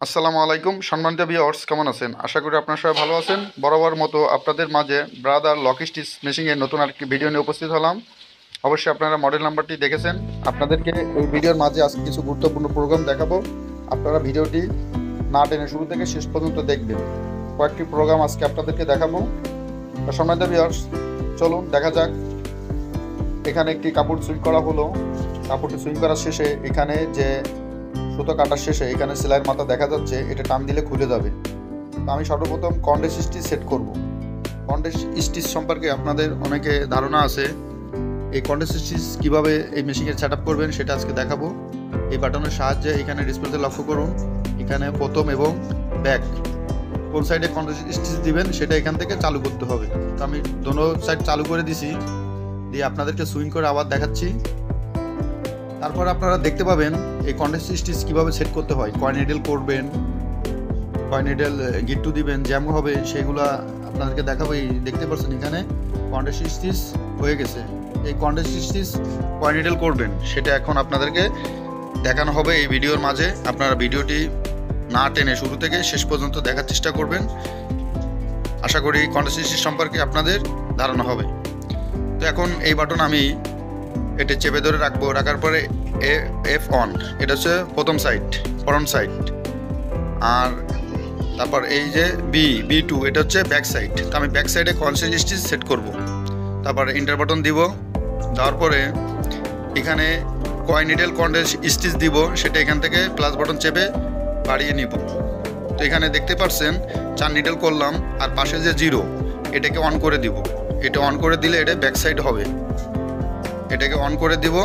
আসসালামু আলাইকুম সম্মানিত ভিউয়ার্স, কেমন আছেন? আশা করি আপনারা সবাই ভালো আছেন। বরাবর মতো আপনাদের মাঝে ব্রাদার লকস্টিচ মেশিনের নতুন আরেকটি ভিডিও নিয়ে উপস্থিত হলাম। অবশ্যই আপনারা মডেল নাম্বারটি দেখেছেন। আপনাদেরকে এই ভিডিওর মাঝে আজকে কিছু গুরুত্বপূর্ণ প্রোগ্রাম দেখাবো। আপনারা ভিডিওটি না টেনে শুরু থেকে শেষ পর্যন্ত দেখবেন। কয়েকটি প্রোগ্রাম আজকে আপনাদেরকে দেখাবো। সম্মানিত ভিউয়ার্স, চলুন দেখা যাক। এখানে একটি কাপড় সুইং করা হলো। কাপড়টি সুইং করার শেষে এখানে যে সুতো কাটার শেষে এখানে সেলাইয়ের মাথা দেখা যাচ্ছে, এটা টান দিলে খুলে যাবে। তো আমি সর্বপ্রথম কন্ডেন্স স্টিচ সেট করব। কন্ডেন্স স্টিচ সম্পর্কে আপনাদের অনেকে ধারণা আছে। এই কন্ডেন্স স্টিচ কীভাবে এই মেশিনের সেট আপ করবেন সেটা আজকে দেখাবো। এই বাটনের সাহায্যে এখানে ডিসপ্লেতে লক্ষ্য করুন, এখানে প্রথম এবং ব্যাক কোন সাইডে কন্ডেন্স স্টিচ দিবেন সেটা এখান থেকে চালু করতে হবে। তো আমি দোনো সাইড চালু করে দিছি, দিয়ে আপনাদেরকে সুইং করে আবার দেখাচ্ছি। তারপর আপনারা দেখতে পাবেন এই কন্ডেন্স স্টিচ কীভাবে সেট করতে হয়। কয় নিডল করবেন, কয় নিডল গিট্টু দিবেন, জ্যাম হবে, সেগুলো আপনাদেরকে দেখাবো। এই দেখতে পাচ্ছেন এখানে কন্ডেন্স স্টিচ হয়ে গেছে। এই কন্ডেন্স স্টিচ কয় নিডল করবেন সেটা এখন আপনাদেরকে দেখানো হবে এই ভিডিওর মাঝে। আপনারা ভিডিওটি না টেনে শুরু থেকে শেষ পর্যন্ত দেখার চেষ্টা করবেন। আশা করি কন্ডেন্স স্টিচ সম্পর্কে আপনাদের ধারণা হবে। তো এখন এই বাটন আমি এটা চেপে ধরে রাখবো। রাখার পরে এফ অন, এটা হচ্ছে প্রথম সাইড, ফ্রন্ট সাইড। আর তারপর এই যে বি টু, এটা হচ্ছে ব্যাক সাইড। তো আমি ব্যাক সাইডে কন্ডেন্স স্টিচ সেট করব। তারপরে ইন্টার বাটন দিব। দেওয়ার পরে এখানে কয় নিডল কন্ডেন্স স্টিচ দিব সেটা এখান থেকে প্লাস বাটন চেপে বাড়িয়ে নিব। তো এখানে দেখতে পাচ্ছেন 4 নিডল করলাম, আর পাশে যে 0 এটাকে অন করে দিব। এটা অন করে দিলে এটা ব্যাক সাইড হবে। এটাকে অন করে দিব।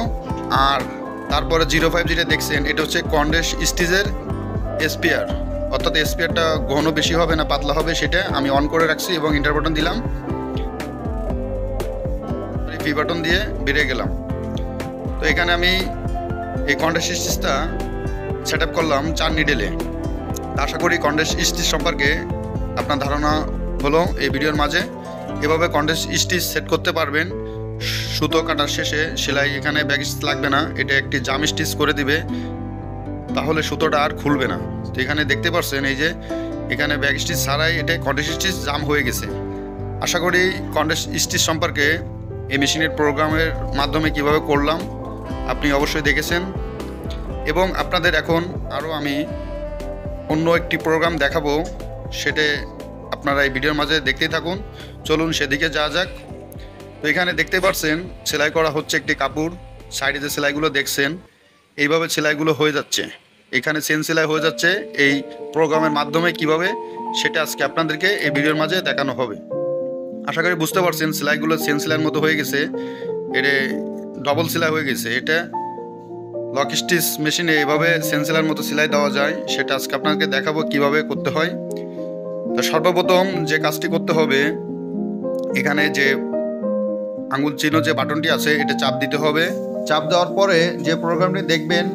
আর তারপরে 05 যেটা দেখছেন এটা হচ্ছে কন্ডেন্স স্টিচের স্পিয়ার, অর্থাৎ স্পিয়ারটা ঘন বেশি হবে না পাতলা হবে, সেটা আমি অন করে রাখছি এবং ইন্টার বাটন দিলাম। পি বাটন দিয়ে বেরিয়ে গেলাম। তো এখানে আমি এই কন্ডেন্স স্টিচটা সেট আপ করলাম 4 নিডেলে। আশা করি কন্ডেন্স স্টিচ সম্পর্কে আপনার ধারণা হলো এই ভিডিওর মাঝে। এভাবে কন্ডেন্স স্টিচ সেট করতে পারবেন। সুতো কাটার শেষে সেলাই এখানে ব্যাক স্টিচ লাগবে না, এটা একটি জাম স্টিচ করে দিবে, তাহলে সুতোটা আর খুলবে না। তো এখানে দেখতে পাচ্ছেন এই যে এখানে ব্যাক স্টিচ ছাড়াই এটা কন্ডেন্স স্টিচ জাম হয়ে গেছে। আশা করি কন্ডেন্স স্টিচ সম্পর্কে এই মেশিনের প্রোগ্রামের মাধ্যমে কিভাবে করলাম আপনি অবশ্যই দেখেছেন। এবং আপনাদের এখন আরও আমি অন্য একটি প্রোগ্রাম দেখাবো, সেটা আপনারা এই ভিডিওর মাঝে দেখতেই থাকুন। চলুন সেদিকে যাওয়া যাক। তো এখানে দেখতে পাচ্ছেন সেলাই করা হচ্ছে একটি কাপড়। সাইডে যে সেলাইগুলো দেখছেন এইভাবে সেলাইগুলো হয়ে যাচ্ছে, এখানে চেন সেলাই হয়ে যাচ্ছে। এই প্রোগ্রামের মাধ্যমে কিভাবে সেটা আজকে আপনাদেরকে এই ভিডিওর মাঝে দেখানো হবে। আশা করি বুঝতে পারছেন সেলাইগুলো চেন সেলাইয়ের মতো হয়ে গেছে, এটা ডবল সেলাই হয়ে গেছে। এটা লকস্টিচ মেশিনে এভাবে চেন সেলাইয়ের মতো সেলাই দেওয়া যায়, সেটা আজকে আপনাদেরকে দেখাবো কিভাবে করতে হয়। তো সর্বপ্রথম যে কাজটি করতে হবে, এখানে যে আঙুল চিহ্ন যে বাটনটি আছে এটা চাপ দিতে হবে। চাপ দেওয়ার পরে যে প্রোগ্রামটি দেখবেন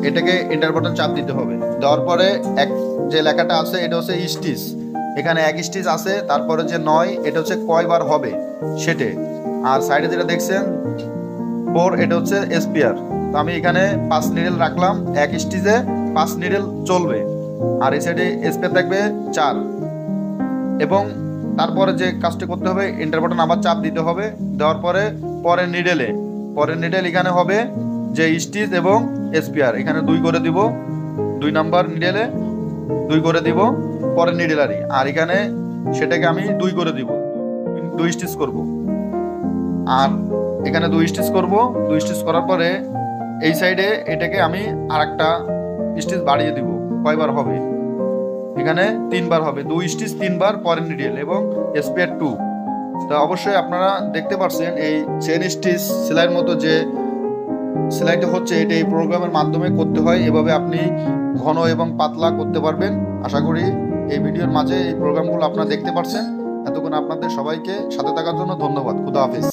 এটাকে এন্টার বাটন চাপ দিতে হবে। দেওয়ার পরে এক যে লেখাটা আছে এটা হচ্ছে স্টিচ, এখানে 1 স্টিচ আছে। তারপরে যে 9 এটা হচ্ছে কয়বার হবে সেটা। আর সাইডে যেটা দেখছেন 4 এটা হচ্ছে স্পিয়ার। তো আমি এখানে 5 নিডল রাখলাম, 1 স্টিচে 5 নিডল চলবে। আর এই সাইডে স্পিয়ার থাকবে 4। এবং তারপরে যে কাজটি করতে হবে এন্টার বাটন আবার চাপ দিতে হবে। দেওয়ার পরে পরের নিডেল এখানে হবে যে স্টিচ এবং স্পিয়ার, এখানে 2 করে দিব। 2 নাম্বার নিডেলে 2 করে দিব পরের নিডেলারই। আর এখানে সেটাকে আমি 2 করে দিব, 2 স্টিচ করব। আর এখানে 2 স্টিচ করব। 2 স্টিচ করার পরে এই সাইডে এটাকে আমি আরেকটা স্টিচ বাড়িয়ে দিব। কয়বার হবে এখানে 3 বার হবে। 2 স্টিচ 3 বার পরের নিডেল এবং স্পিয়ার 2। তো অবশ্যই আপনারা দেখতে পাচ্ছেন এই চেন স্টিচ সেলাইয়ের মতো যে সেলাইটা হচ্ছে এটা এই প্রোগ্রামের মাধ্যমে করতে হয়। এভাবে আপনি ঘন এবং পাতলা করতে পারবেন। আশা করি এই ভিডিওর মাঝে এই প্রোগ্রামগুলো আপনারা দেখতে পাচ্ছেন। এতক্ষণ আপনাদের সবাইকে সাথে থাকার জন্য ধন্যবাদ। খুদা হাফেজ।